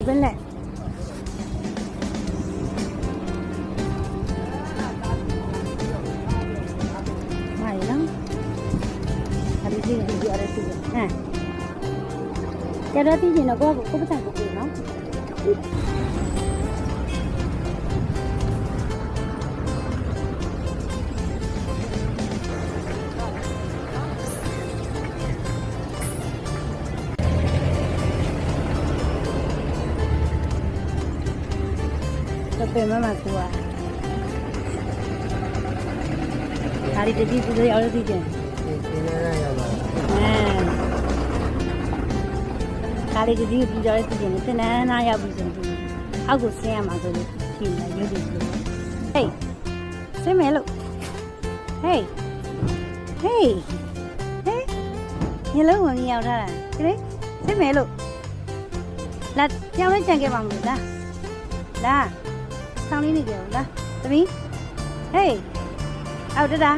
ပင်းလက်မိုင်နော်အဲ့ဒီဒီရတဲ့သူဟမ်ကျတော့တည်ရင်တော့ကိုပတ်စံကိုပြေနော်ပဲမမကူอ่ะဒါရီတတိပူရအောင်သိတယ်ဒီနေ့ရောက်ပါဒါရီတတိပူကြတဲ့သိတယ်သင်္นานနာရောက်ပြီဆိုရင်အောက်ကိုဆင်းရမှာဆိုလို့ဒီမှာရုပ်တည်လို့ဟေးဆင်းမယ်လို့ဟေးဟေးညလုံးဝင်ရောက်ထားတာဒီလေဆင်းမယ်လို့လာကြောင်လေးကြံခဲ့ပါမလို့လားလာဆောင်းလေးနေကြလားသမီးဟေးအော်တဒါ